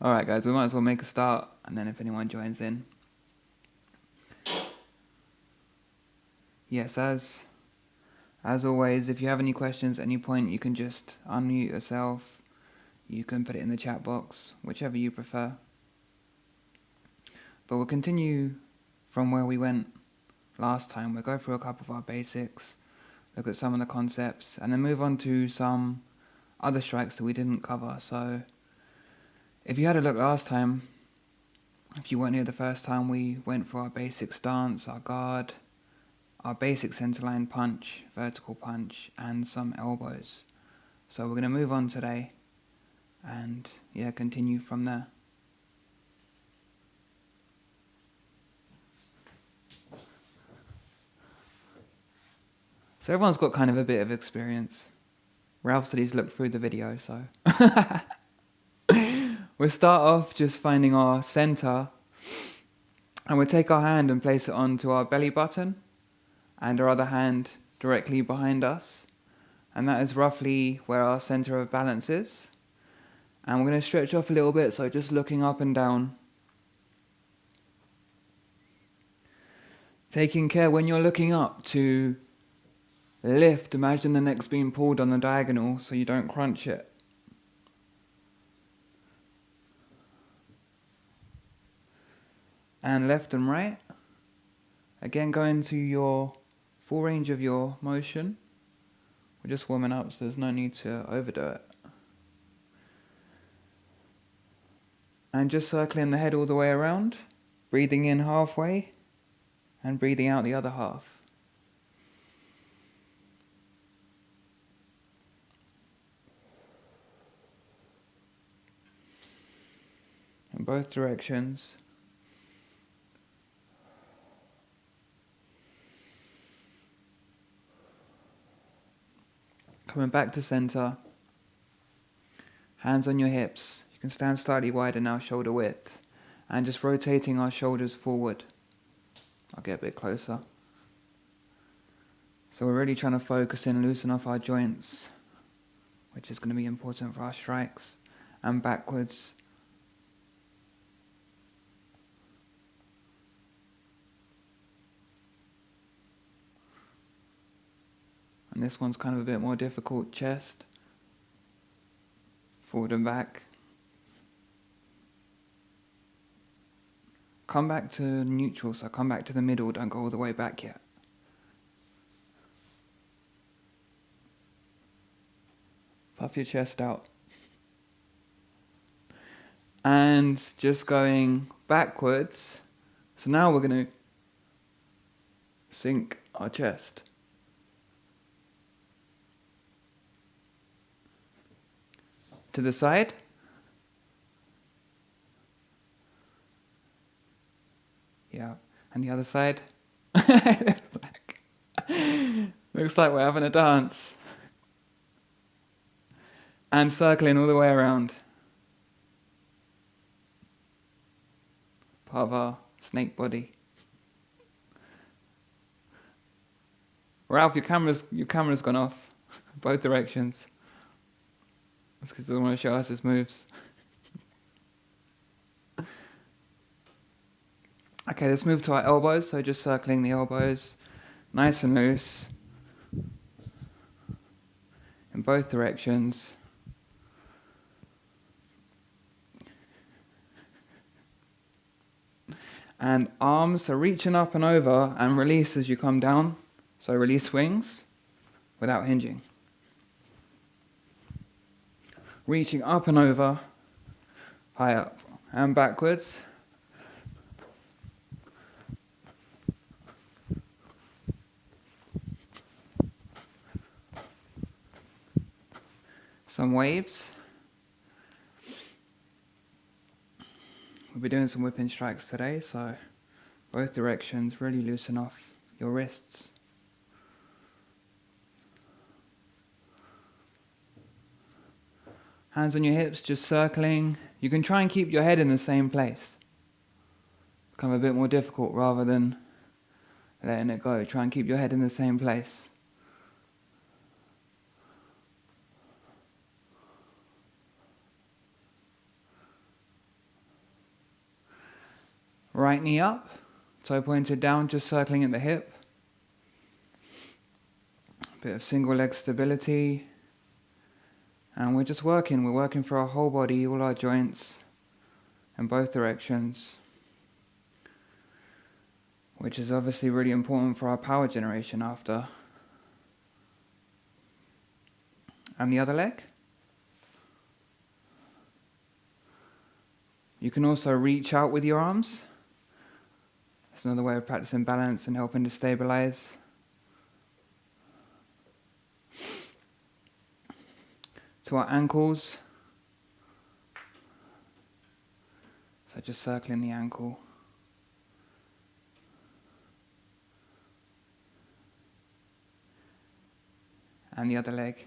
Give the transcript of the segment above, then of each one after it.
Alright guys, we might as well make a start, and then if anyone joins in. Yes, as always, if you have any questions at any point, you can just unmute yourself. You can put it in the chat box, whichever you prefer. But we'll continue from where we went last time. We'll go through a couple of our basics, look at some of the concepts, and then move on to some other strikes that we didn't cover. So if you had a look last time, if you weren't here the first time, we went for our basic stance, our guard, our basic centerline punch, vertical punch, and some elbows. So we're going to move on today and continue from there. So everyone's got kind of a bit of experience. Ralph said he's looked through the video, so we'll start off just finding our center, and we'll take our hand and place it onto our belly button and our other hand directly behind us, and that is roughly where our center of balance is. And we're going to stretch off a little bit, so just looking up and down, taking care when you're looking up to lift. Imagine the neck's being pulled on the diagonal so you don't crunch it. And left and right, again going to your full range of your motion. We're just warming up, so there's no need to overdo it. And just circling the head all the way around, breathing in halfway and breathing out the other half. In both directions. Coming back to center. Hands on your hips. You can stand slightly wider now, shoulder width. And just rotating our shoulders forward. I'll get a bit closer. So we're really trying to focus in, loosen off our joints, which is going to be important for our strikes. And backwards. And this one's kind of a bit more difficult. Chest, forward and back. Come back to neutral, so come back to the middle, don't go all the way back yet. Puff your chest out. And just going backwards. So now we're going to sink our chest. To the side. Yeah, and the other side. looks like we're having a dance. And circling all the way around. Part of our snake body. Ralph, your camera's gone off. Both directions. That's because they want to show us his moves. Okay, let's move to our elbows. So just circling the elbows, nice and loose, in both directions. And arms, so reaching up and over and release as you come down. So release wings without hinging. Reaching up and over, high up and backwards. Some waves. We'll be doing some whipping strikes today, so both directions, really loosen off your wrists. Hands on your hips, just circling. You can try and keep your head in the same place. It's kind of a bit more difficult rather than letting it go. Try and keep your head in the same place. right knee up, toe pointed down, just circling at the hip. Bit of single leg stability. And we're working for our whole body, all our joints, in both directions, which is obviously really important for our power generation after. And the other leg. You can also reach out with your arms. That's another way of practicing balance and helping to stabilize. To our ankles. So just circling the ankle. And the other leg.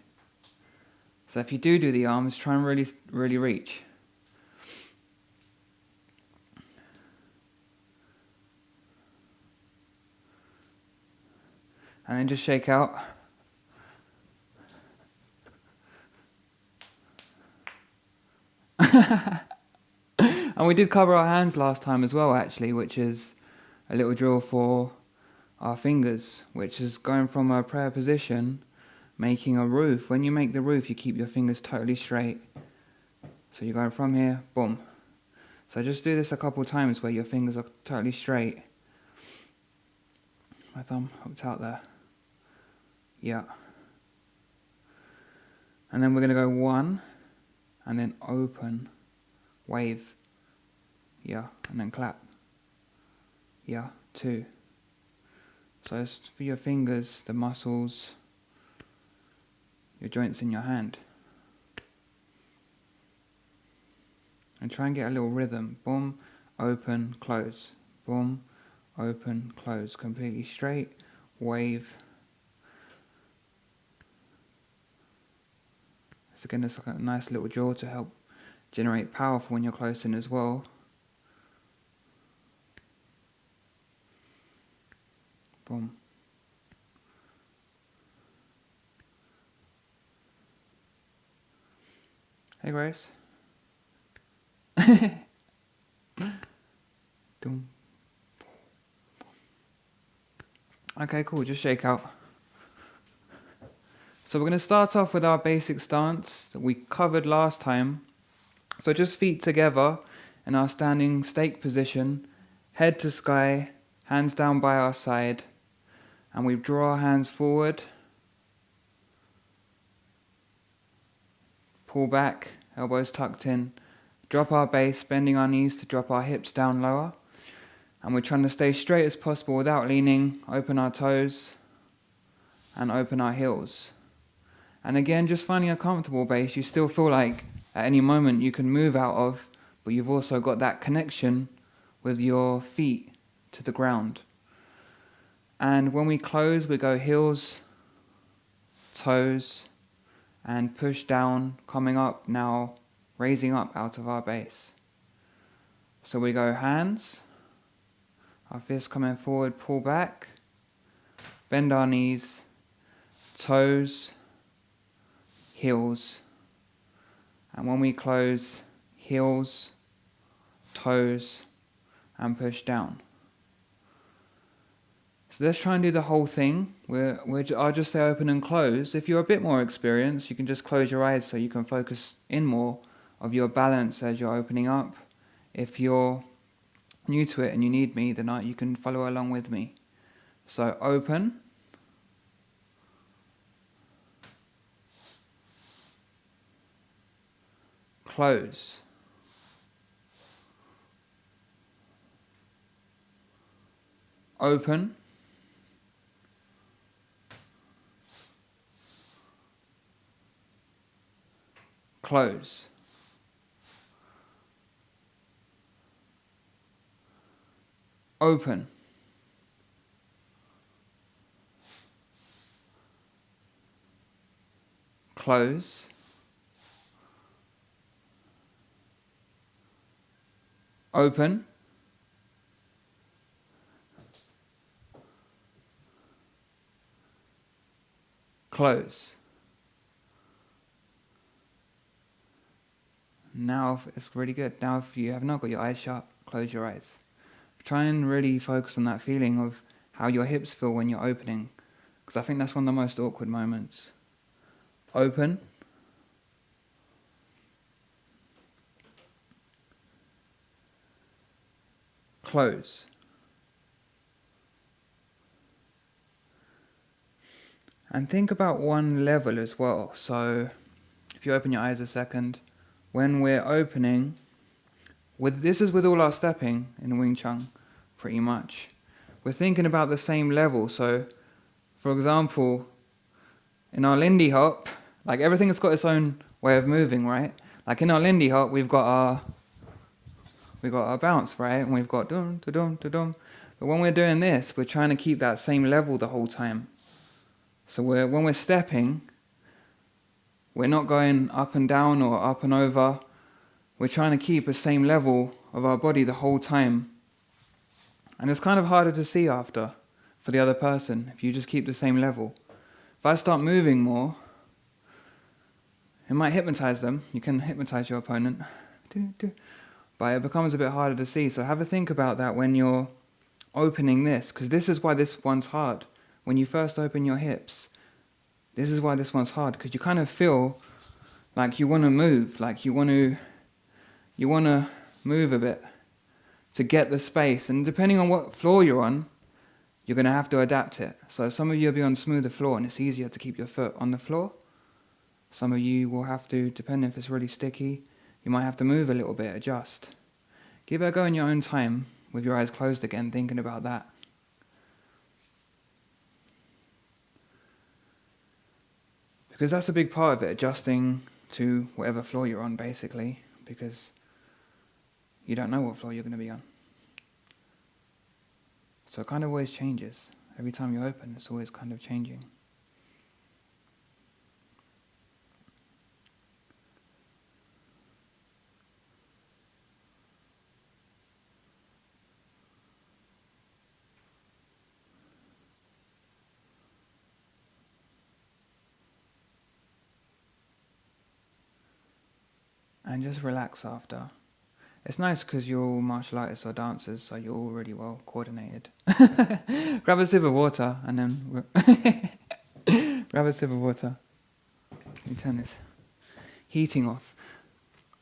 So if you do the arms, try and really reach. And then just shake out. And we did cover our hands last time as well, actually, which is a little drill for our fingers, which is going from a prayer position, making a roof. When you make the roof, you keep your fingers totally straight. So you're going from here, boom. So just do this a couple of times where your fingers are totally straight. My thumb hooked out there. Yeah. And then we're going to go 1, and then open, wave. Yeah, and then clap. Yeah, 2. So it's for your fingers, the muscles, your joints in your hand. And try and get a little rhythm. Boom, open, close. Boom, open, close. Completely straight, wave. So again, it's like a nice little jaw to help generate power for when you're close in as well. Boom. Hey Grace. Doom. Okay, cool, just shake out. So we're going to start off with our basic stance that we covered last time. So just feet together in our standing stake position, head to sky, hands down by our side, and we draw our hands forward, pull back, elbows tucked in, drop our base, bending our knees to drop our hips down lower, and we're trying to stay straight as possible without leaning, open our toes, and open our heels. And again, just finding a comfortable base you still feel like at any moment you can move out of, but you've also got that connection with your feet to the ground. And when we close, we go heels, toes, and push down, coming up now, raising up out of our base. So we go hands, our fists coming forward, pull back, bend our knees, toes, heels, and when we close, heels, toes, and push down. So let's try and do the whole thing. I'll just say open and close. If you're a bit more experienced, you can just close your eyes so you can focus in more of your balance as you're opening up. If you're new to it and you need me, then you can follow along with me. So open, close, open, close, open, close, open, close. Now it's really good. Now if you have not got your eyes shut, close your eyes. try and really focus on that feeling of how your hips feel when you're opening, because I think that's one of the most awkward moments. Open. Close. And think about one level as well. So if you open your eyes a second, when we're opening, this is with all our stepping in Wing Chun, pretty much. We're thinking about the same level. So, for example, in our Lindy Hop, like everything has got its own way of moving, right? Like in our Lindy Hop, we've got our bounce, right? And we've got dum, da-dum, da-dum. But when we're doing this, we're trying to keep that same level the whole time. So when we're stepping, we're not going up and down or up and over. We're trying to keep the same level of our body the whole time. And it's kind of harder to see after for the other person if you just keep the same level. If I start moving more, it might hypnotize them. You can hypnotize your opponent. But it becomes a bit harder to see. So have a think about that when you're opening this, because this is why this one's hard. When you first open your hips, this is why this one's hard, because you kind of feel like you want to move, like you want to move a bit to get the space. And depending on what floor you're on, you're going to have to adapt it. So some of you will be on smoother floor and it's easier to keep your foot on the floor. Some of you will have to, depending if it's really sticky, you might have to move a little bit, adjust. Give it a go in your own time with your eyes closed again, thinking about that. Because that's a big part of it, adjusting to whatever floor you're on, basically, because you don't know what floor you're going to be on. So it kind of always changes. Every time you open, it's always kind of changing. And just relax after. It's nice because you're all martial artists or dancers, so you're all really well coordinated. Grab a sip of water and then grab a sip of water. Let me turn this heating off.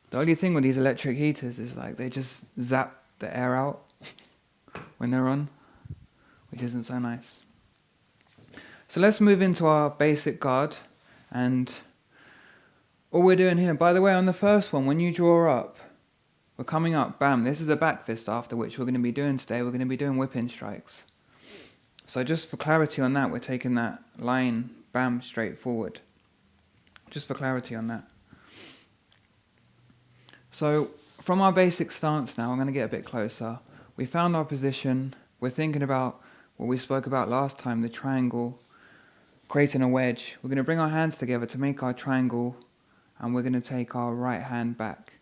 The only thing with these electric heaters is like they just zap the air out when they're on, which isn't so nice. So let's move into our basic guard, and all we're doing here, by the way, on the first one, when you draw up, we're coming up, bam, this is a back fist, after which we're going to be doing today, we're going to be doing whip-in strikes. So just for clarity on that, we're taking that line, bam, straight forward. Just for clarity on that. So from our basic stance now, I'm going to get a bit closer. We found our position, we're thinking about what we spoke about last time, the triangle, creating a wedge. We're going to bring our hands together to make our triangle, and we're going to take our right hand back.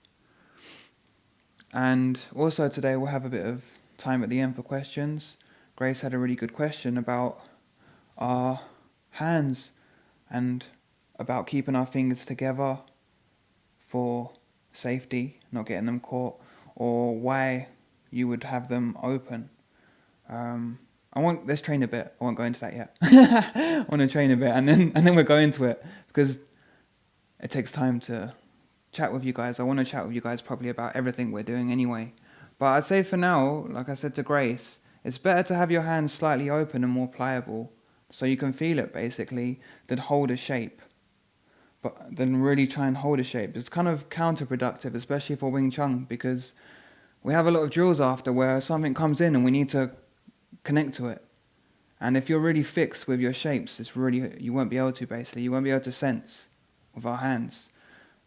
And also today we'll have a bit of time at the end for questions. Grace had a really good question about our hands and about keeping our fingers together for safety, not getting them caught, or why you would have them open. Let's train a bit. I won't go into that yet. I want to train a bit and then we'll go into it, because it takes time to chat with you guys. I want to chat with you guys probably about everything we're doing anyway. But I'd say for now, like I said to Grace, it's better to have your hands slightly open and more pliable, so you can feel it basically, than hold a shape. But then really try and hold a shape. It's kind of counterproductive, especially for Wing Chun, because we have a lot of drills after where something comes in and we need to connect to it. And if you're really fixed with your shapes, you won't be able to, basically. You won't be able to sense with our hands.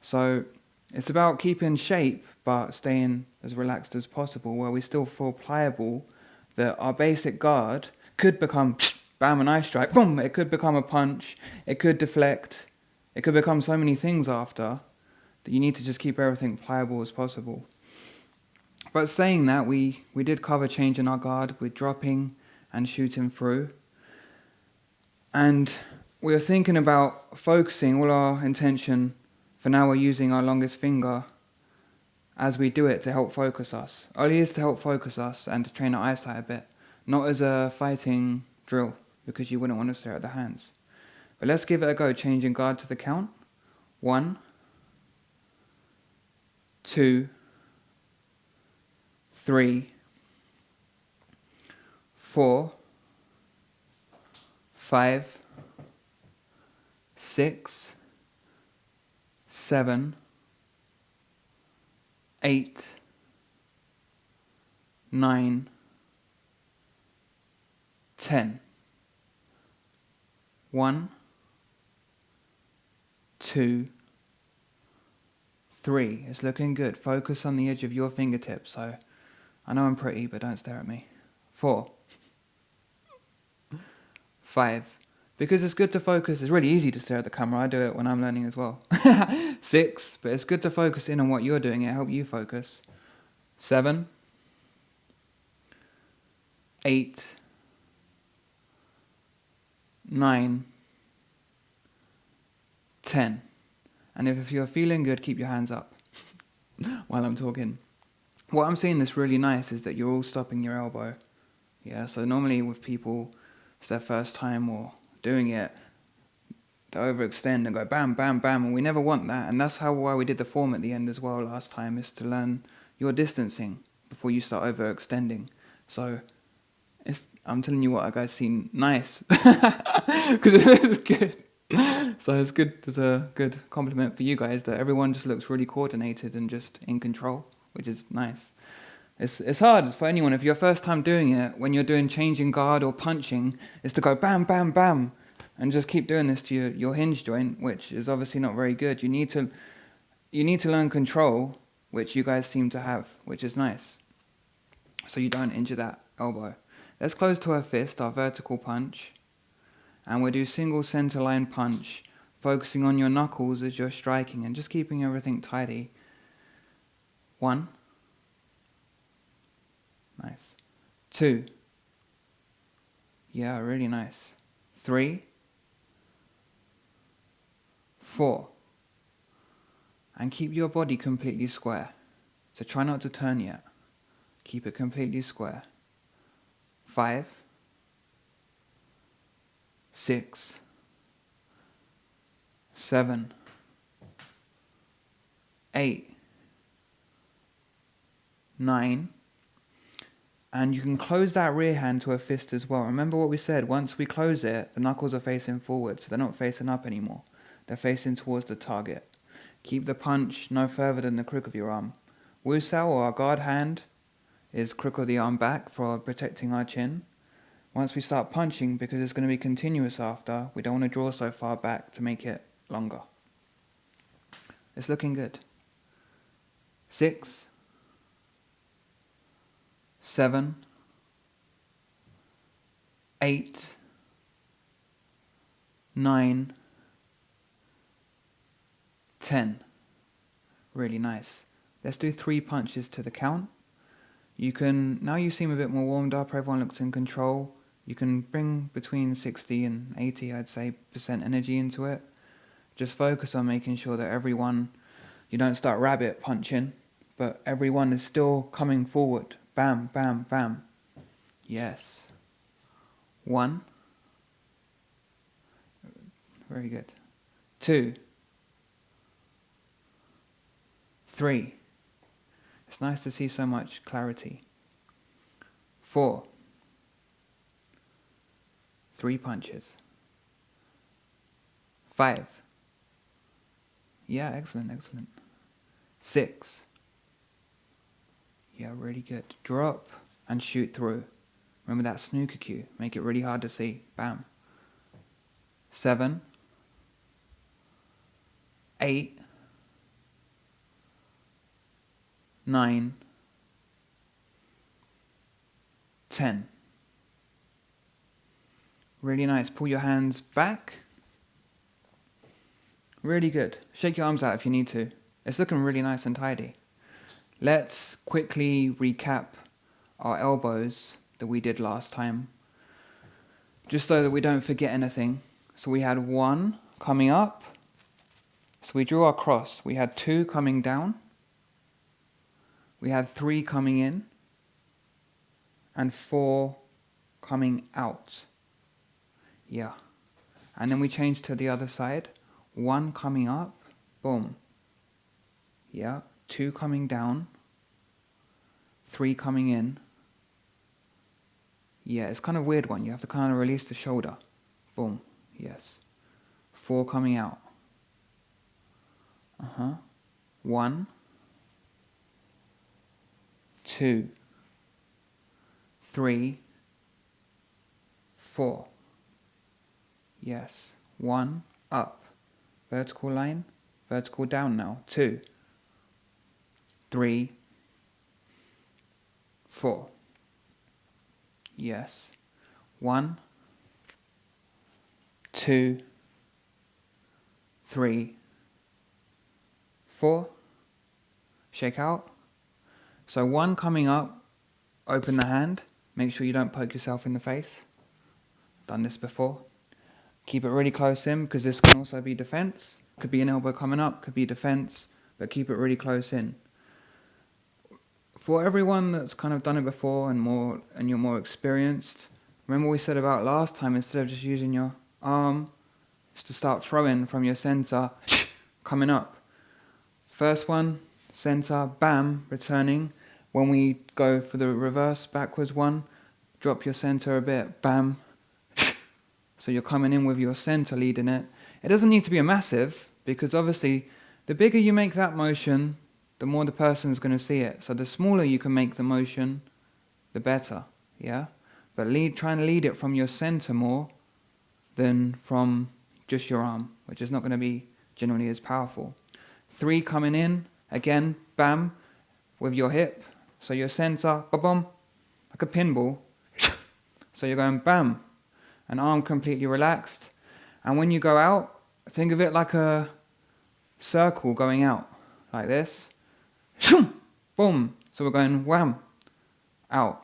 So it's about keeping shape but staying as relaxed as possible, where we still feel pliable, that our basic guard could become bam, an eye strike, boom, it could become a punch, it could deflect, it could become so many things after, that you need to just keep everything pliable as possible. But saying that, we did cover changing our guard with dropping and shooting through. And we were thinking about focusing all our intention. For now we're using our longest finger as we do it to help focus us. Only is to help focus us and to train our eyesight a bit, not as a fighting drill, because you wouldn't want to stare at the hands. But let's give it a go, changing guard to the count. 1, 2, 3, 4, 5, 6, 7, 8, 9, 10. 1, 2, 3. It's looking good. Focus on the edge of your fingertips. So I know I'm pretty, but don't stare at me. 4, 5. Because it's good to focus. It's really easy to stare at the camera. I do it when I'm learning as well. 6. But it's good to focus in on what you're doing. It helps you focus. 7, 8, 9, 10. And if you're feeling good, keep your hands up while I'm talking. What I'm seeing that's really nice is that you're all stopping your elbow. Yeah, so normally with people, it's their first time or doing it, they overextend and go bam, bam, bam, and we never want that. And that's why we did the form at the end as well last time, is to learn your distancing before you start overextending. So I'm telling you what, I guys seem nice because it's good. So it's good. There's a good compliment for you guys that everyone just looks really coordinated and just in control, which is nice. It's hard for anyone if you're first time doing it. When you're doing changing guard or punching, is to go bam, bam, bam, and just keep doing this to your hinge joint, which is obviously not very good. You need to learn control, which you guys seem to have, which is nice. So you don't injure that elbow. Let's close to our fist, our vertical punch, and we'll do single center line punch, focusing on your knuckles as you're striking and just keeping everything tidy. 1. Nice. 2. Yeah, really nice. 3. 4. And keep your body completely square. So try not to turn yet. Keep it completely square. 5. 6. 7. 8. 9. And you can close that rear hand to a fist as well. Remember what we said, once we close it, the knuckles are facing forward, so they're not facing up anymore. They're facing towards the target. Keep the punch no further than the crook of your arm. Wu Sao, or our guard hand, is crook of the arm back for protecting our chin. Once we start punching, because it's going to be continuous after, we don't want to draw so far back to make it longer. It's looking good. 6, 7, 8, 9, 10. Really nice. Let's do 3 punches to the count. Now you seem a bit more warmed up, everyone looks in control. You can bring between 60 and 80, I'd say, % energy into it. Just focus on making sure that everyone, you don't start rabbit punching, but everyone is still coming forward. Bam, bam, bam. Yes. 1. Very good. 2. 3. It's nice to see so much clarity. 4. 3 punches. 5. Yeah, excellent, excellent. 6. Yeah, really good. Drop and shoot through. Remember that snooker cue. Make it really hard to see. Bam. 7. 8. 9. 10. Really nice. Pull your hands back. Really good. Shake your arms out if you need to. It's looking really nice and tidy. Let's quickly recap our elbows that we did last time, just so that we don't forget anything. So we had 1 coming up. So we drew our cross. We had 2 coming down. we had 3 coming in and 4 coming out. Yeah. And then we changed to the other side. 1 coming up, boom. Yeah. 2 coming down, 3 coming in. Yeah, it's kind of a weird one. You have to kind of release the shoulder. Boom. Yes. 4 coming out. 1, 2, 3, 4. Yes. 1 up. Vertical line. Vertical down now. 2, 3, 4. Yes. 1, 2, 3, 4. Shake out. So 1 coming up, open the hand. Make sure you don't poke yourself in the face. Done this before. Keep it really close in because this can also be defense. Could be an elbow coming up, could be defense, but keep it really close in. For everyone that's kind of done it before and you're more experienced, remember what we said about last time, instead of just using your arm, is to start throwing from your center, coming up. First one, center, bam, returning. When we go for the reverse backwards one, drop your center a bit, bam. So you're coming in with your center leading it. It doesn't need to be a massive, because obviously the bigger you make that motion, the more the person's going to see it. So the smaller you can make the motion, the better, yeah? But trying to lead it from your center more than from just your arm, which is not going to be generally as powerful. 3 coming in, again, bam, with your hip. So your center, ba-bum, like a pinball. So you're going bam, and arm completely relaxed. And when you go out, think of it like a circle going out, like this. Boom. So we're going wham, out.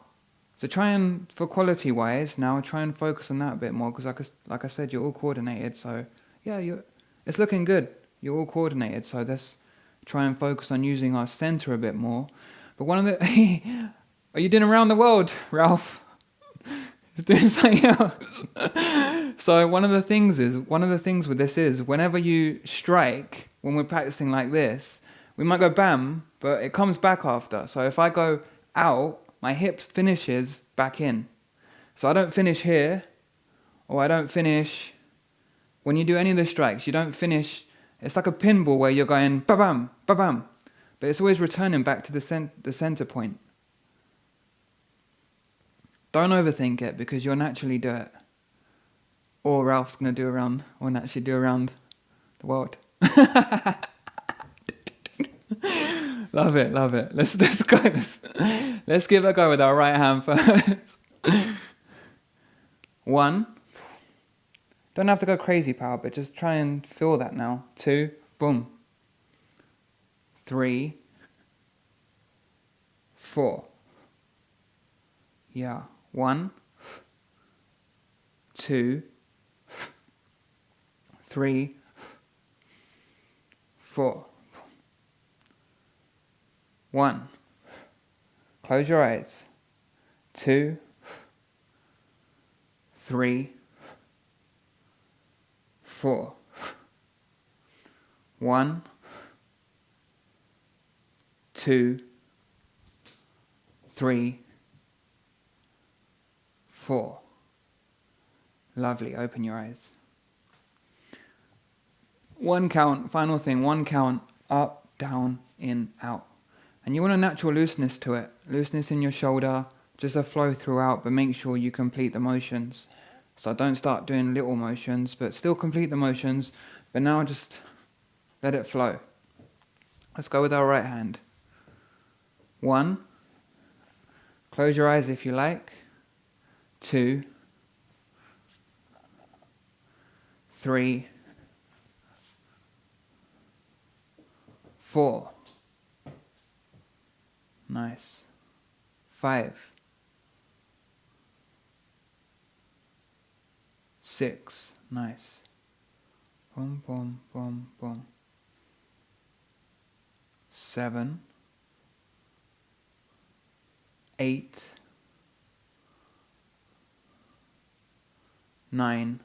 So try and, for quality wise, now try and focus on that a bit more, because like I said, you're all coordinated. So yeah, it's looking good. You're all coordinated. So let's try and focus on using our center a bit more. But one of the, are you doing around the world, Ralph? He's doing something else. So one of the things with this is, whenever you strike, when we're practicing like this, we might go bam, but it comes back after. So if I go out, my hip finishes back in. So I don't finish here, or I don't finish, when you do any of the strikes, you don't finish, it's like a pinball where you're going ba-bam, ba-bam, but it's always returning back to the center point. Don't overthink it, because you'll naturally do it. Or Ralph's going to do around the world. Love it. Let's go. Let's give it a go with our right hand first. 1. Don't have to go crazy power, but just try and feel that now. 2. Boom. 3. 4. Yeah. 1. 2. 3. 4. 1. Close your eyes. 2. 3. 4. 1. 2. 3. 4. Lovely. Open your eyes. 1 count. Final thing. 1 count. Up, down, in, out. And you want a natural looseness to it. Looseness in your shoulder. Just a flow throughout, but make sure you complete the motions. So don't start doing little motions, but still complete the motions. But now just let it flow. Let's go with our right hand. 1. Close your eyes if you like. 2. 3. 4. Nice. 5. 6. Nice. Boom, boom, boom, boom. 7. 8, 9,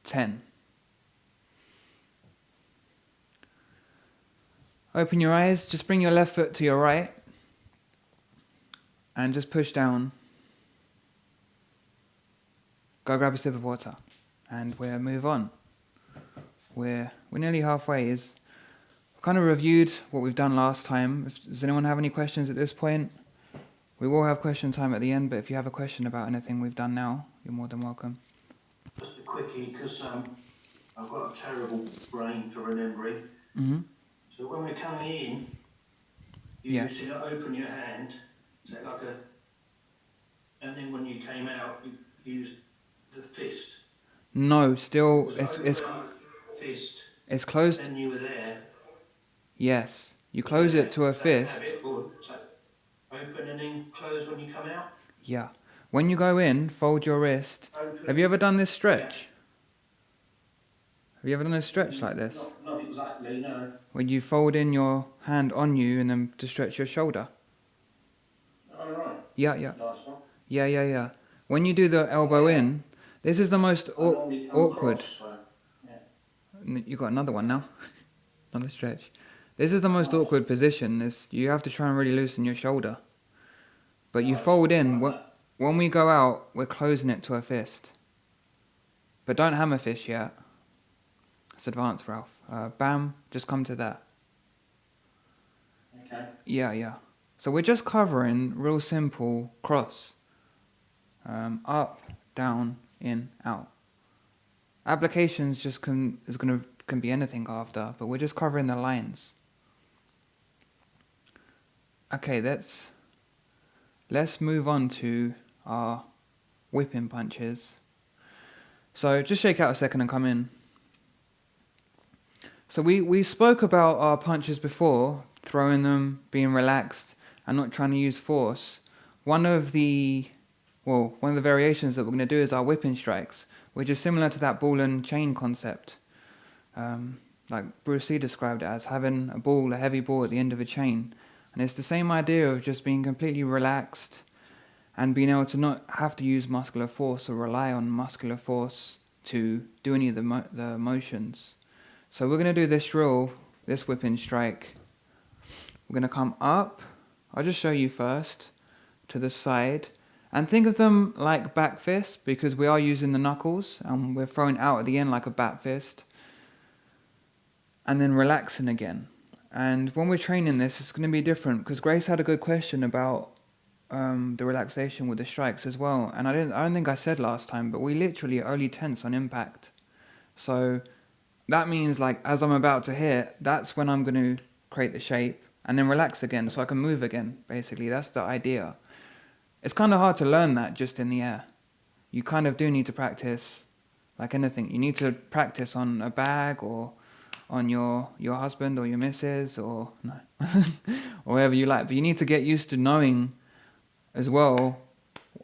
10. Open your eyes, just bring your left foot to your right and just push down. Go grab a sip of water and we'll move on. We're nearly halfway. Kind of reviewed what we've done last time. Does anyone have any questions at this point? We will have question time at the end, but if you have a question about anything we've done now, you're more than welcome. Just a quickie, because I've got a terrible brain for remembering. Mm-hmm. So when we're coming in, you used to open your hand, so like and then when you came out, you used the fist. No, still Fist. It's closed. Then you were there. Yes, you close it to a fist. Open and then close when you come out. Yeah. When you go in, fold your wrist. Open. Have you ever done this stretch? Yeah. Have you ever done a stretch like this? Not exactly, no. When you fold in your hand on you and then to stretch your shoulder. All right. Yeah. Nice one. Yeah. When you do the elbow in, this is the most awkward. Cross, so, yeah. You got another one now. Another stretch. This is the most awkward position. You have to try and really loosen your shoulder. But you fold in. When we go out, we're closing it to a fist. But don't hammer fist yet. It's advanced, Ralph. Bam, just come to that. Okay. Yeah. So we're just covering real simple cross. Up, down, in, out. Applications just can be anything after, but we're just covering the lines. Okay, let's move on to our whipping punches. So just shake out a second and come in. So we spoke about our punches before, throwing them, being relaxed, and not trying to use force. One of the variations that we're going to do is our whipping strikes, which is similar to that ball and chain concept. Like Bruce Lee described it as having a heavy ball at the end of a chain. And it's the same idea of just being completely relaxed and being able to not have to use muscular force or rely on muscular force to do any of the motions. So we're going to do this drill, this whipping strike. We're going to come up. I'll just show you first to the side. And think of them like back fists because we are using the knuckles and we're throwing out at the end like a bat fist. And then relaxing again. And when we're training this, it's going to be different because Grace had a good question about the relaxation with the strikes as well. And I don't think I said last time, but we literally only tense on impact. So that means like as I'm about to hit, that's when I'm going to create the shape and then relax again so I can move again, basically. That's the idea. It's kind of hard to learn that just in the air. You kind of do need to practice like anything. You need to practice on a bag or on your husband or your missus or no, or whatever you like. But you need to get used to knowing as well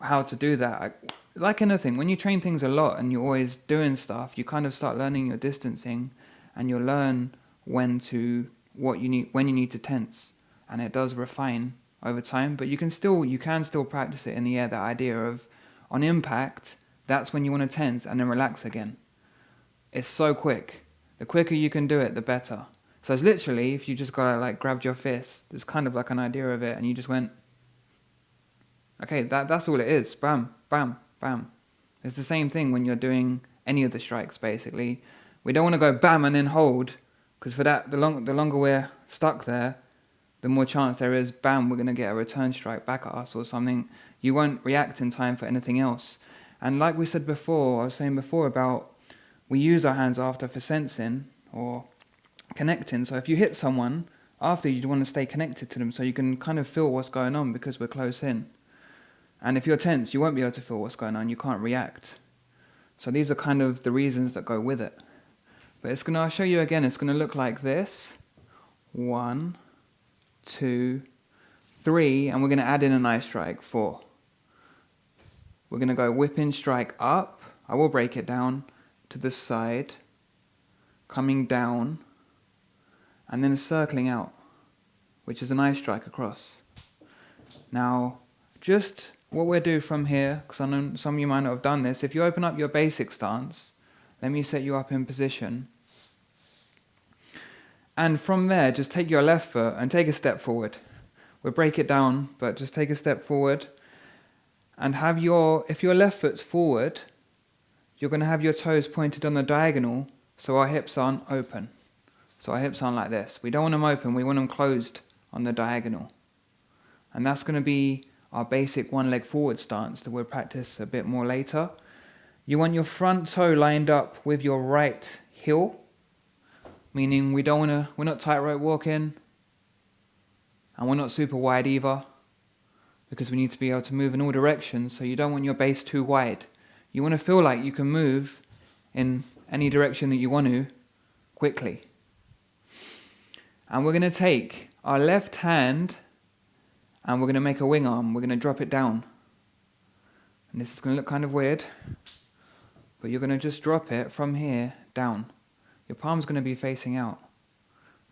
how to do that. Like anything, when you train things a lot and you're always doing stuff, you kind of start learning your distancing and you'll learn when you need to tense. And it does refine over time, but you can still practice it in the air, that idea of on impact, that's when you want to tense and then relax again. It's so quick. The quicker you can do it, the better. So it's literally, if you just got like grabbed your fist, there's kind of like an idea of it, and you just went, okay, that's all it is. Bam, bam, bam. It's the same thing when you're doing any of the strikes, basically. We don't want to go bam and then hold, because for that, the longer we're stuck there, the more chance there is, bam, we're going to get a return strike back at us or something. You won't react in time for anything else. And like we said before, I was saying before about we use our hands after for sensing or connecting. So if you hit someone, after you'd want to stay connected to them so you can kind of feel what's going on because we're close in. And if you're tense, you won't be able to feel what's going on. You can't react. So these are kind of the reasons that go with it. But I'll show you again. It's going to look like this. 1, 2, 3, and we're going to add in an eye strike, 4. We're going to go whipping strike up. I will break it down to the side, coming down, and then circling out, which is an eye strike across. Now, just what we'll do from here, because I know some of you might not have done this, if you open up your basic stance, let me set you up in position. And from there, just take your left foot and take a step forward. We'll break it down, but just take a step forward. And if your left foot's forward, you're going to have your toes pointed on the diagonal, so our hips aren't open. So our hips aren't like this. We don't want them open, we want them closed on the diagonal. And that's going to be our basic one leg forward stance that we'll practice a bit more later. You want your front toe lined up with your right heel, meaning we're not tightrope walking, and we're not super wide either, because we need to be able to move in all directions, so you don't want your base too wide. You want to feel like you can move in any direction that you want to, quickly. And we're going to take our left hand, and we're going to make a wing arm. We're going to drop it down. And this is going to look kind of weird, but you're going to just drop it from here down. Your palm's going to be facing out.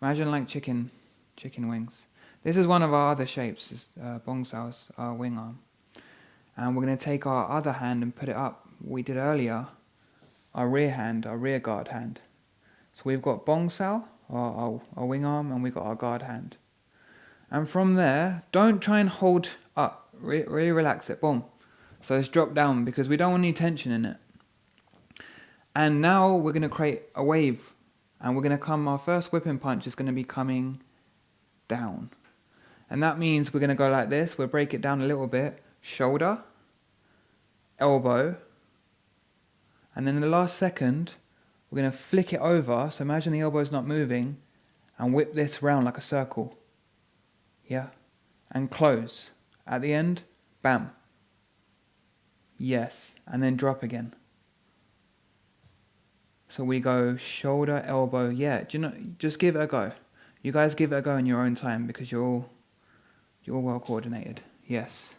Imagine like chicken wings. This is one of our other shapes, is bong sao's our wing arm. And we're going to take our other hand and put it up. We did earlier, our rear guard hand. So we've got bong sao, our wing arm, and we've got our guard hand. And from there, don't try and hold up. Really relax it. Boom. So it's dropped down because we don't want any tension in it. And now we're going to create a wave. And we're going to our first whipping punch is going to be coming down. And that means we're going to go like this. We'll break it down a little bit. Shoulder, elbow. And then in the last second, we're going to flick it over. So imagine the elbow's not moving. And whip this round like a circle. Yeah. And close. At the end, bam. Yes. And then drop again. So we go shoulder, elbow. Yeah, just give it a go. You guys give it a go in your own time because you're all well coordinated. Yes.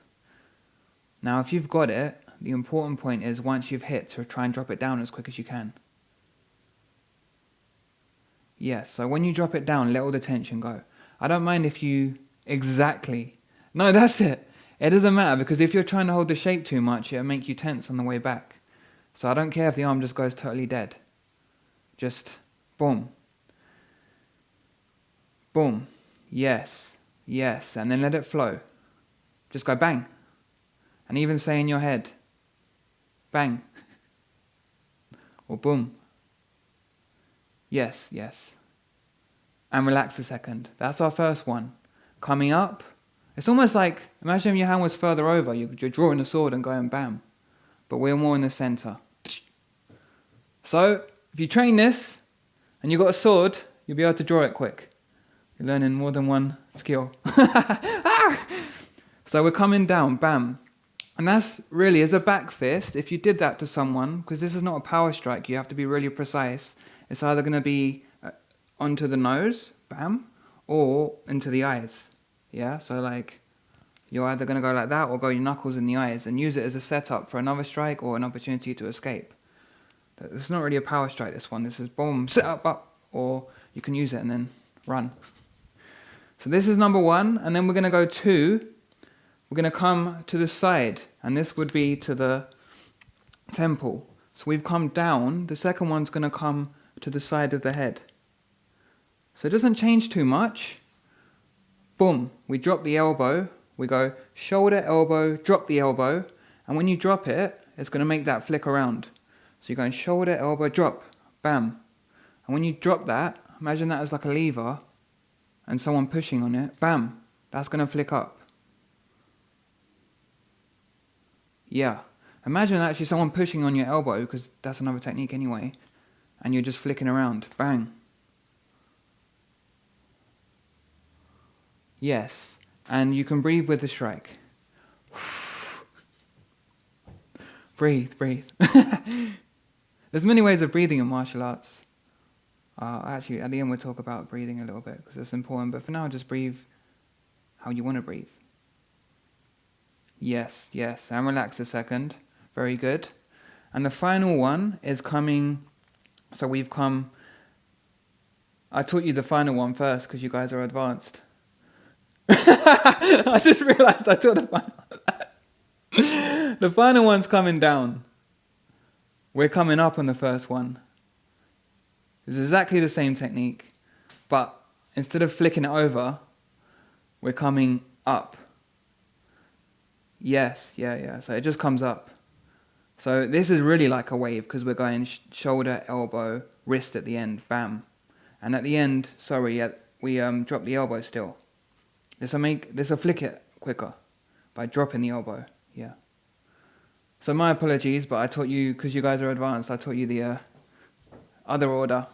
Now, if you've got it, the important point is once you've hit, to try and drop it down as quick as you can. Yes, so when you drop it down, let all the tension go. I don't mind if you exactly... No, that's it. It doesn't matter because if you're trying to hold the shape too much, it'll make you tense on the way back. So I don't care if the arm just goes totally dead. Just boom. Boom. Yes. Yes. And then let it flow. Just go bang. And even say in your head, bang. Or boom. Yes, yes. And relax a second. That's our first one. Coming up. It's almost like, imagine if your hand was further over. You're drawing a sword and going bam. But we're more in the center. So, if you train this, and you've got a sword, you'll be able to draw it quick. You're learning more than one skill. So we're coming down, bam. And that's really, as a back fist, if you did that to someone, because this is not a power strike, you have to be really precise. It's either going to be onto the nose, bam, or into the eyes. Yeah, so like, you're either going to go like that or go your knuckles in the eyes and use it as a setup for another strike or an opportunity to escape. It's not really a power strike, this one. This is boom, sit up, or you can use it and then run. So this is number one, and then we're going to go two. We're going to come to the side, and this would be to the temple. So we've come down. The second one's going to come to the side of the head. So it doesn't change too much. Boom, we drop the elbow. We go shoulder, elbow, drop the elbow. And when you drop it, it's going to make that flick around. So you're going shoulder, elbow, drop, bam. And when you drop that, imagine that as like a lever and someone pushing on it, bam, that's going to flick up. Yeah. Imagine actually someone pushing on your elbow, because that's another technique anyway, and you're just flicking around, bang. Yes. And you can breathe with the strike. Breathe, breathe. There's many ways of breathing in martial arts. Actually, at the end we'll talk about breathing a little bit because it's important. But for now, just breathe how you want to breathe. Yes, yes. And relax a second. Very good. And the final one is coming. So we've come I taught you the final one first because you guys are advanced. I just realised I taught the final. The final one's coming down. We're coming up on the first one. It's exactly the same technique, but instead of flicking it over, we're coming up. Yes, yeah. So it just comes up. So this is really like a wave because we're going shoulder, elbow, wrist at the end, bam. And at the end, we drop the elbow still. This will flick it quicker by dropping the elbow. Yeah. So my apologies, but I taught you, because you guys are advanced, I taught you the other order.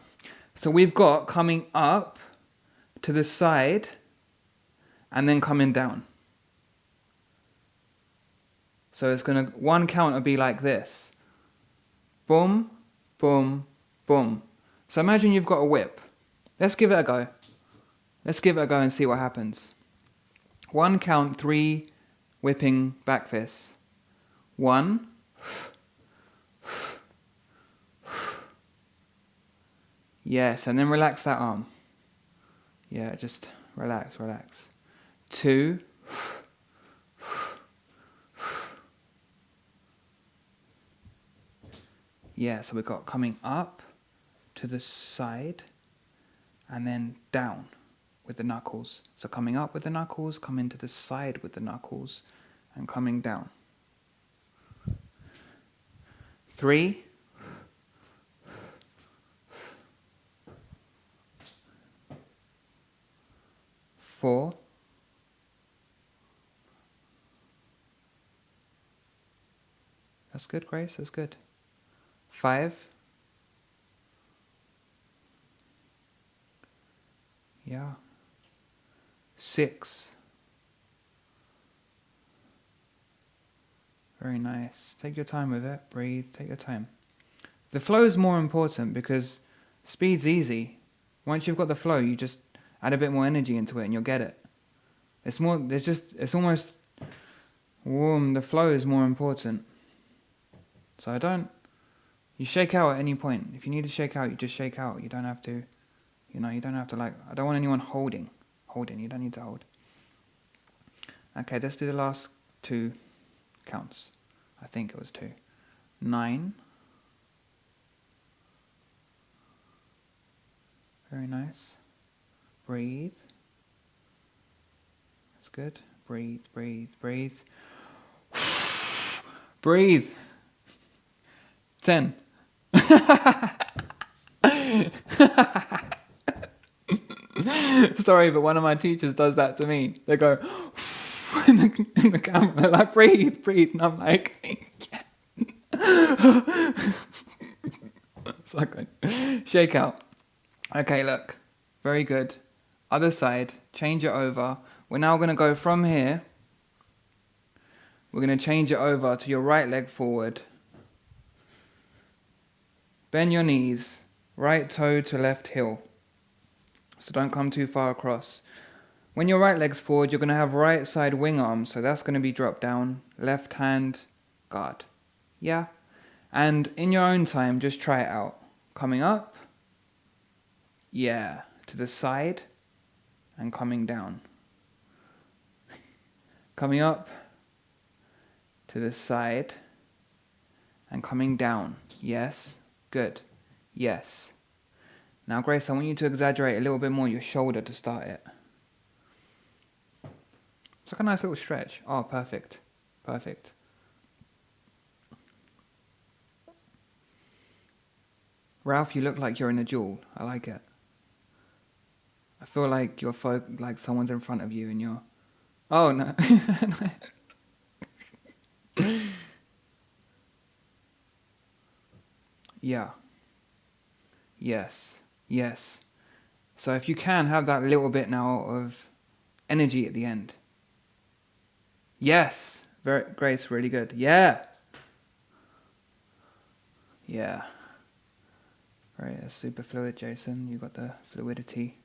So we've got coming up to the side and then coming down. So it's going to, one count will be like this. Boom, boom, boom. So imagine you've got a whip. Let's give it a go. Let's give it a go and see what happens. 1 count, 3 whipping back fists. 1. Yes, and then relax that arm. Yeah, just relax. 2. Yeah, so we've got coming up to the side and then down with the knuckles. So coming up with the knuckles, coming to the side with the knuckles, and coming down. 3. 4. 'That's good, Grace, that's good. 5. Yeah. 6. Very nice. Take your time with it. Breathe. Take your time. The flow is more important because speed's easy. Once you've got the flow, you just add a bit more energy into it and you'll get it. It's almost warm. The flow is more important. So you shake out at any point. If you need to shake out, you just shake out. You don't have to, you don't have to I don't want anyone holding. You don't need to hold. Okay, let's do the last 2 counts. I think it was 2. 9. Very nice. Breathe. That's good. Breathe. Breathe. 10. Sorry, but one of my teachers does that to me. They go in the camera, they're like, breathe, and I'm like, so I go, shake out. Okay, look, very good. Other side, change it over. We're now going to go from here. We're going to change it over to your right leg forward. Bend your knees, right toe to left heel. So don't come too far across. When your right leg's forward, you're going to have right side wing arm. So that's going to be dropped down. Left hand, guard. Yeah? And in your own time, just try it out. Coming up. Yeah. To the side. And coming down. Coming up. To the side. And coming down. Yes. Good. Yes. Now, Grace, I want you to exaggerate a little bit more your shoulder to start it. It's like a nice little stretch. Oh, perfect. Ralph, you look like you're in a duel. I like it. I feel like you're like someone's in front of you and you're... Oh, no. Yeah. Yes. So if you can, have that little bit now of energy at the end. Yes. Grace, really good. Yeah. Right, that's super fluid, Jason. You got the fluidity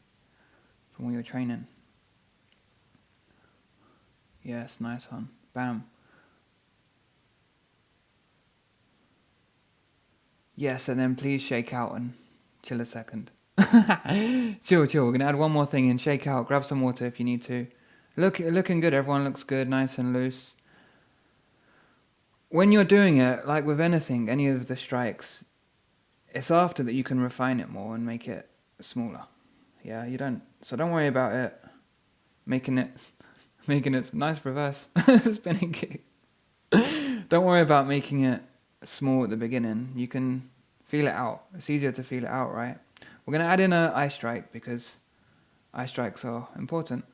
from all your training. Yes, nice one. Bam. Yes, and then please shake out and chill a second. Chill. We're going to add one more thing in. Shake out. Grab some water if you need to. Looking good. Everyone looks good. Nice and loose. When you're doing it, like with anything, any of the strikes, it's after that you can refine it more and make it smaller. Yeah, you don't. So don't worry about it. Making it nice reverse spinning kick. Don't worry about making it small at the beginning. You can feel it out. It's easier to feel it out, right? We're going to add in an eye strike because eye strikes are important.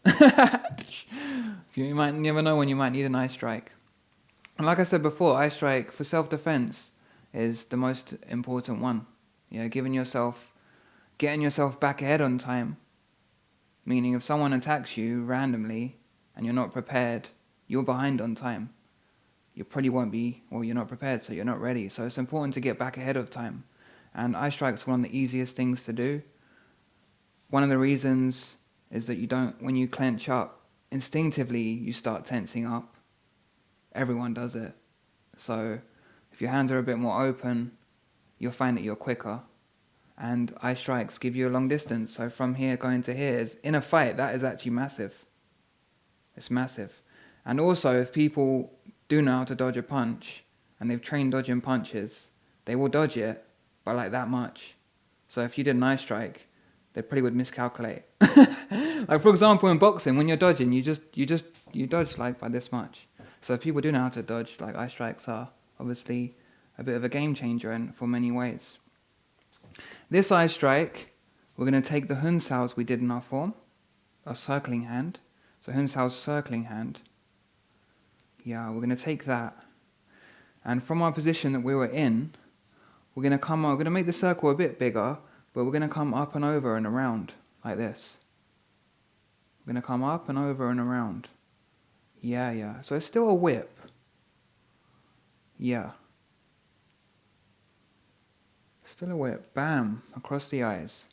You might never know when you might need an eye strike. And like I said before, eye strike for self-defense is the most important one. You know, getting yourself back ahead on time. Meaning if someone attacks you randomly and you're not prepared, you're behind on time. You probably won't be, or you're not prepared, so you're not ready. So it's important to get back ahead of time. And eye strike's one of the easiest things to do. One of the reasons is that when you clench up, instinctively you start tensing up. Everyone does it. So if your hands are a bit more open, you'll find that you're quicker. And eye strikes give you a long distance. So from here going to here, in a fight, that is actually massive. It's massive. And also, if people do know how to dodge a punch, and they've trained dodging punches, they will dodge it by like that much. So if you did an eye strike, they probably would miscalculate. Like for example, in boxing, when you're dodging, you dodge like by this much. So if people do know how to dodge, like eye strikes are obviously a bit of a game changer in for many ways. This eye strike, we're going to take the Hun Sao's we did in our form, our circling hand. So Hun Sao's circling hand. Yeah, we're going to take that. And from our position that we were in, we're going to make the circle a bit bigger, but we're going to come up and over and around, like this. We're going to come up and over and around. Yeah. So it's still a whip. Yeah. Still a whip. Bam. Across the eyes.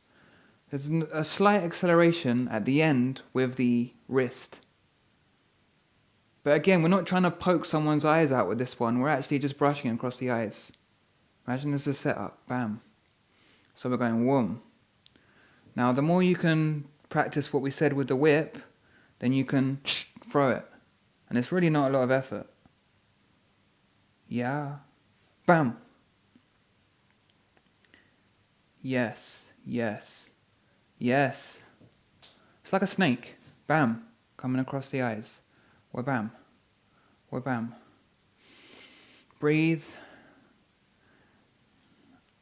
There's a slight acceleration at the end with the wrist. But again, we're not trying to poke someone's eyes out with this one. We're actually just brushing across the eyes. Imagine this is a setup. Bam. So we're going whoom. Now, the more you can practice what we said with the whip, then you can throw it. And it's really not a lot of effort. Yeah. Bam. Yes. It's like a snake. Bam. Coming across the eyes. Wah-bam. Breathe.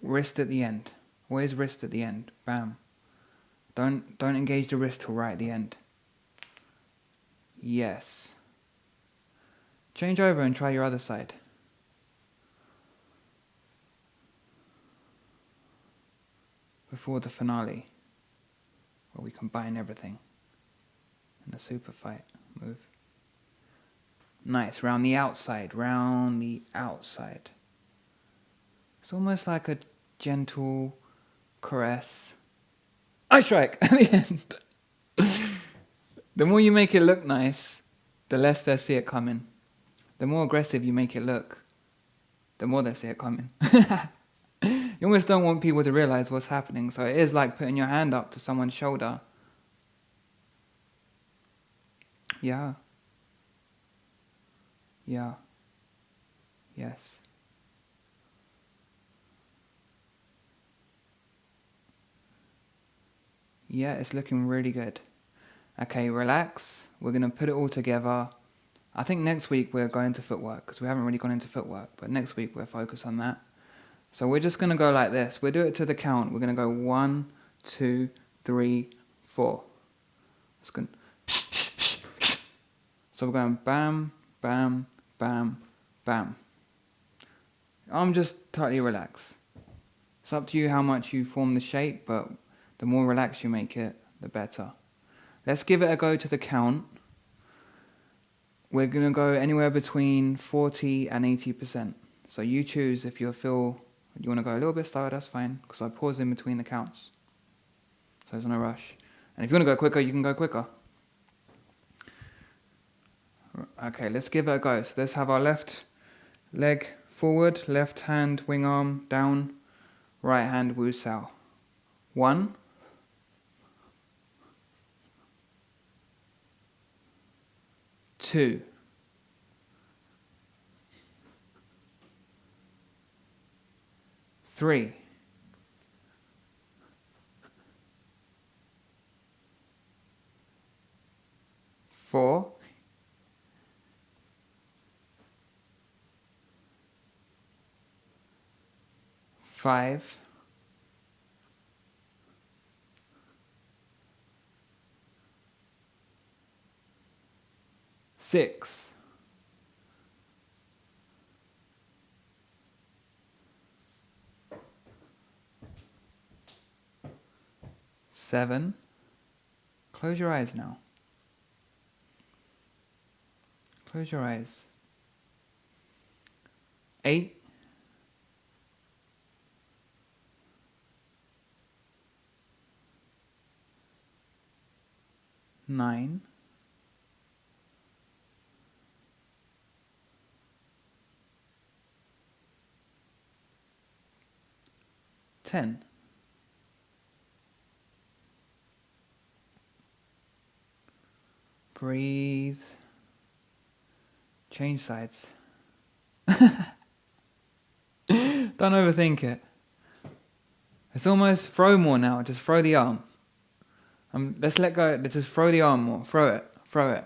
Wrist at the end. Always wrist at the end. Bam. Don't engage the wrist till right at the end. Yes. Change over and try your other side. Before the finale, where we combine everything in a super fight move. Nice, round the outside. It's almost like a gentle caress. Eye strike at the end. The more you make it look nice, the less they'll see it coming. The more aggressive you make it look, the more they'll see it coming. You almost don't want people to realize what's happening. So it is like putting your hand up to someone's shoulder. Yeah. Yes. Yeah, it's looking really good. Okay, relax. We're going to put it all together. I think next week we're going to footwork because we haven't really gone into footwork. But next week we'll focus on that. So we're just going to go like this. We'll do it to the count. We're going to go 1, 2, 3, 4. It's going. So we're going bam, bam, bam, bam. I'm just totally relaxed. It's up to you how much you form the shape, but the more relaxed you make it, the better. Let's give it a go to the count. We're going to go anywhere between 40 and 80%. So you choose if you feel you want to go a little bit slower, that's fine, because I pause in between the counts. So there's no rush. And if you want to go quicker, you can go quicker. Okay, let's give it a go. So let's have our left leg forward, left hand wing arm down, right hand Wu Sao. 1, 2, 3, 4, 5, 6, 7. Close your eyes now. Close your eyes. 8, 9, 10. Breathe. Change sides. Don't overthink it. It's almost throw more now. Just throw the arm. Let's let go. Let's just throw the arm more. Throw it. Throw it.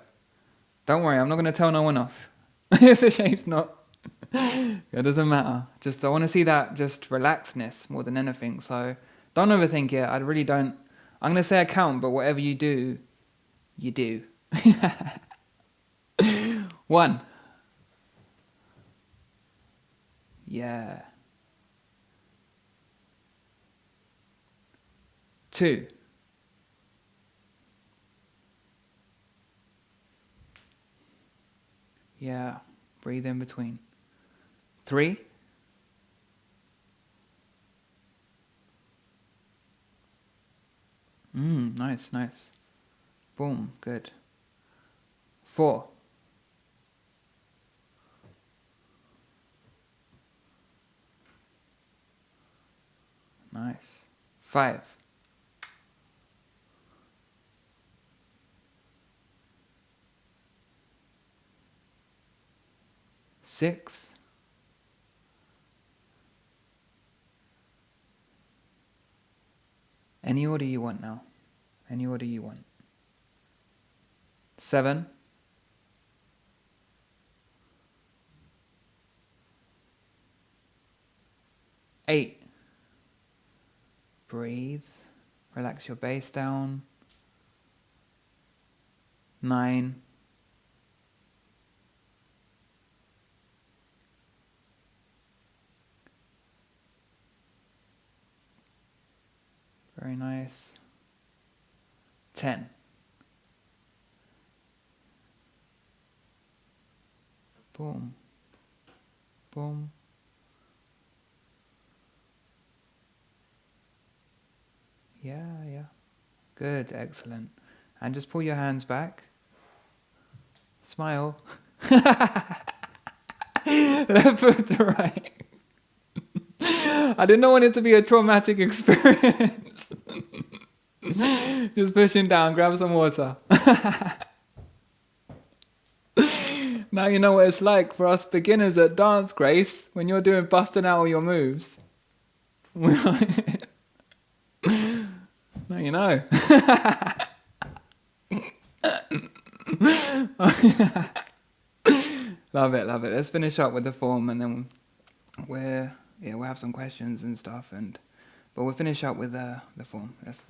Don't worry. I'm not going to tell no one off. If the shape's not. It doesn't matter. Just I want to see that just relaxedness more than anything. So don't overthink it. I really don't. I'm going to say a count, but whatever you do, you do. 1. Yeah. 2. 'Yeah. Breathe in between. 3. 'Nice, nice. Boom, good. 4. 'Nice. 5. 6. 'Any order you want now. Any order you want. 7. 8. Breathe. Relax your base down. 9. 'Very nice. 10. Boom. Boom. Yeah. Good, excellent. And just pull your hands back. Smile. Left foot to right. I did not want it to be a traumatic experience. Just pushing down, grab some water. Now you know what it's like for us beginners at dance, Grace, when you're busting out all your moves. Now you know. Love it. Let's finish up with the form, and then we'll have some questions and stuff, but we'll finish up with the form. Let's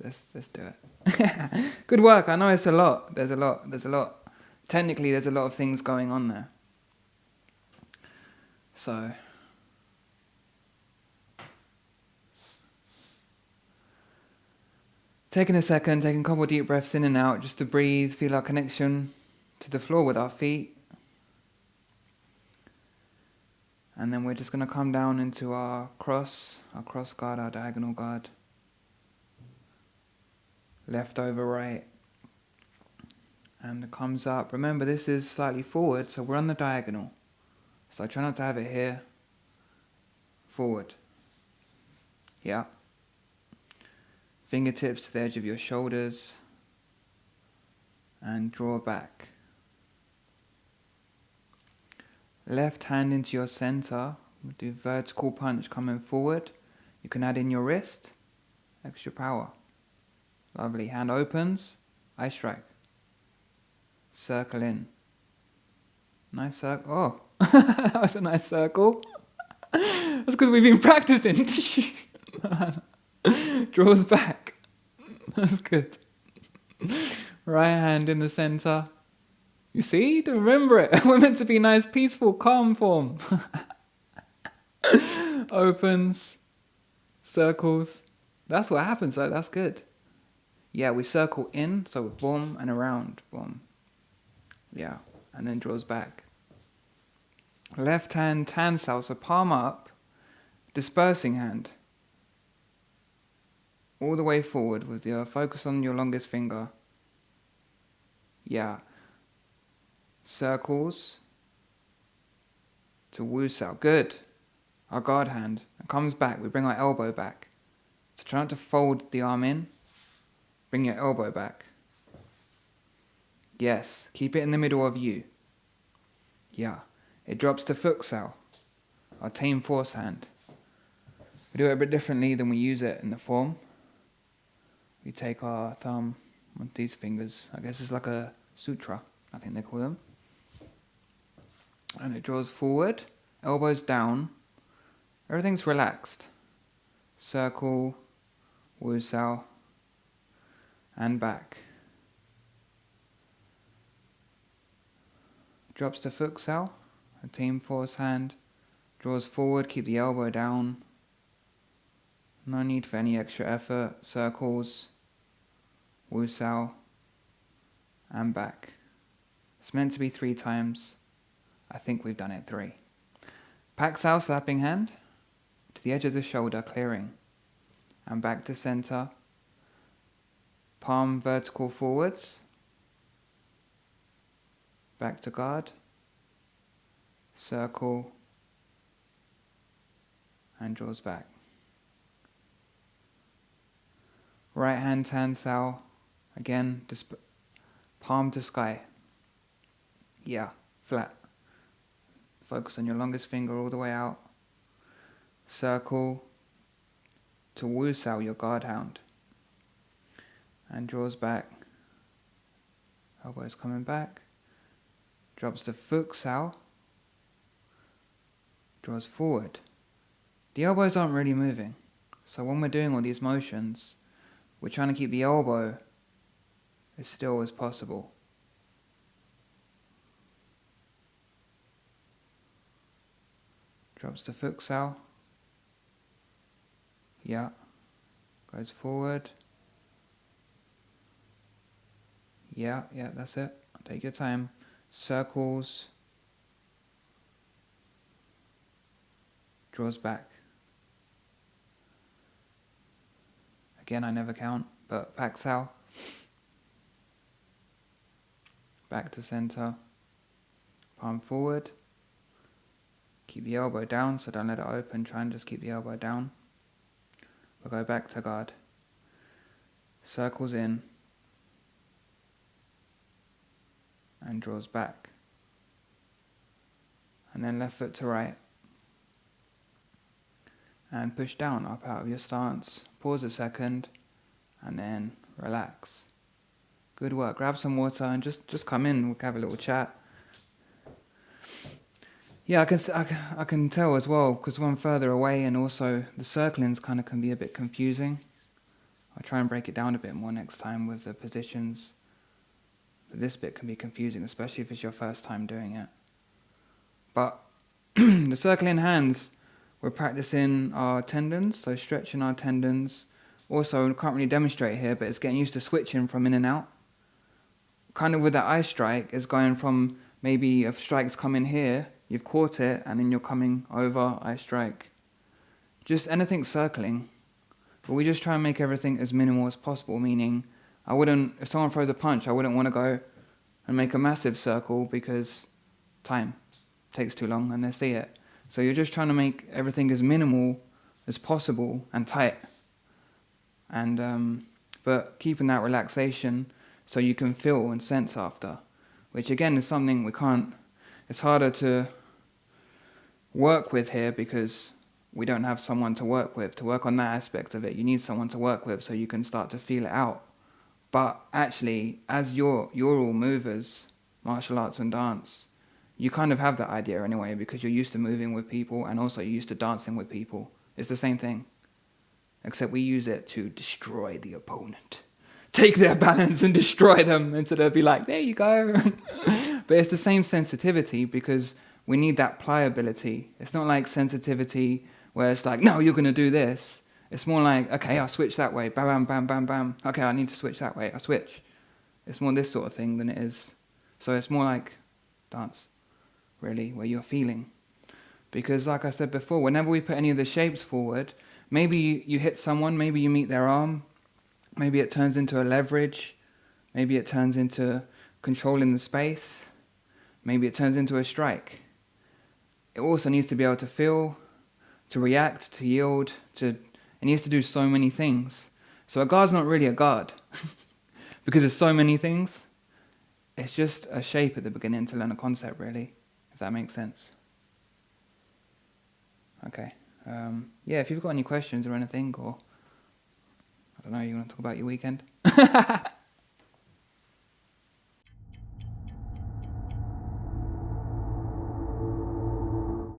do it. Good work. I know it's a lot. There's a lot. Technically, there's a lot of things going on there. So, taking a second, taking a couple of deep breaths in and out, just to breathe, feel our connection to the floor with our feet. And then we're just going to come down into our cross guard, our diagonal guard. Left over right. And it comes up. Remember, this is slightly forward, so we're on the diagonal. So try not to have it here. Forward. Yeah. Fingertips to the edge of your shoulders. And draw back. Left hand into your center. We'll do vertical punch coming forward. You can add in your wrist. Extra power. Lovely. Hand opens. I strike. Circle in. Nice circle. Oh, that was a nice circle. That's because we've been practicing. Draws back. That's good. Right hand in the center. You see? Remember it. We're meant to be nice, peaceful, calm form. Opens. Circles. That's what happens though. That's good. Yeah, we circle in, so boom and around. Boom. Yeah, and then draws back. Left hand tan sao, so palm up. Dispersing hand. All the way forward with your focus on your longest finger. Yeah. Circles to Wu Sao. Good. Our guard hand. It comes back. We bring our elbow back. So try not to fold the arm in. Bring your elbow back. Yes. Keep it in the middle of you. Yeah. It drops to Fuk Sao. Our tame force hand. We do it a bit differently than we use it in the form. We take our thumb on these fingers. I guess it's like a sutra, I think they call them. And it draws forward, elbows down. Everything's relaxed. Circle, Wu Sao, and back. Drops to Fuk Sao, a team force hand. Draws forward, keep the elbow down. No need for any extra effort. Circles, Wu Sao, and back. It's meant to be 3 times. I think we've done it 3. Pak Sao, slapping hand. To the edge of the shoulder, clearing. And back to center. Palm vertical forwards. Back to guard. Circle. And draws back. Right hand tan sao. Again, palm to sky. Yeah, flat. Focus on your longest finger all the way out. Circle to Wu Sao, your guard hound. And draws back. Elbows coming back. Drops to Fuk Sao. Draws forward. The elbows aren't really moving. So when we're doing all these motions, we're trying to keep the elbow as still as possible. Drops to Fuk Sao. Yeah. Goes forward. Yeah, that's it. Take your time. Circles. Draws back. Again, I never count, but Pak Sao. Back to center. Palm forward. Keep the elbow down, so don't let it open. Try and just keep the elbow down. We'll go back to guard. Circles in. And draws back. And then left foot to right. And push down, up out of your stance. Pause a second. And then relax. Good work. Grab some water and just come in. We'll have a little chat. Yeah, I can tell as well, because when I'm further away, and also the circlings kind of can be a bit confusing. I'll try and break it down a bit more next time with the positions. This bit can be confusing, especially if it's your first time doing it. But the circling hands, we're practicing our tendons, so stretching our tendons. Also, I can't really demonstrate here, but it's getting used to switching from in and out. Kind of with that eye strike, is going from maybe if strikes come in here, you've caught it, and then you're coming over, eye strike. Just anything circling. But we just try and make everything as minimal as possible, meaning if someone throws a punch, I wouldn't want to go and make a massive circle because time takes too long and they see it. So you're just trying to make everything as minimal as possible and tight. And but keeping that relaxation so you can feel and sense after, which again is something we can't. It's harder to work with here because we don't have someone to work with. To work on that aspect of it, you need someone to work with so you can start to feel it out. But actually, as you're all movers, martial arts and dance, you kind of have that idea anyway because you're used to moving with people and also you're used to dancing with people. It's the same thing, except we use it to destroy the opponent. Take their balance and destroy them until they'll be like, there you go. But it's the same sensitivity because we need that pliability. It's not like sensitivity where it's like, no, you're going to do this. It's more like, okay, I'll switch that way. Bam, bam, bam, bam, bam. Okay, I need to switch that way. I'll switch. It's more this sort of thing than it is. So it's more like dance, really, where you're feeling. Because like I said before, whenever we put any of the shapes forward, maybe you hit someone, maybe you meet their arm, maybe it turns into a leverage, maybe it turns into controlling the space, maybe it turns into a strike. It also needs to be able to feel, to react, to yield, it needs to do so many things. So a guard's not really a guard, because there's so many things. It's just a shape at the beginning to learn a concept, really, if that makes sense. Okay. Yeah, if you've got any questions or anything, or I don't know, you want to talk about your weekend?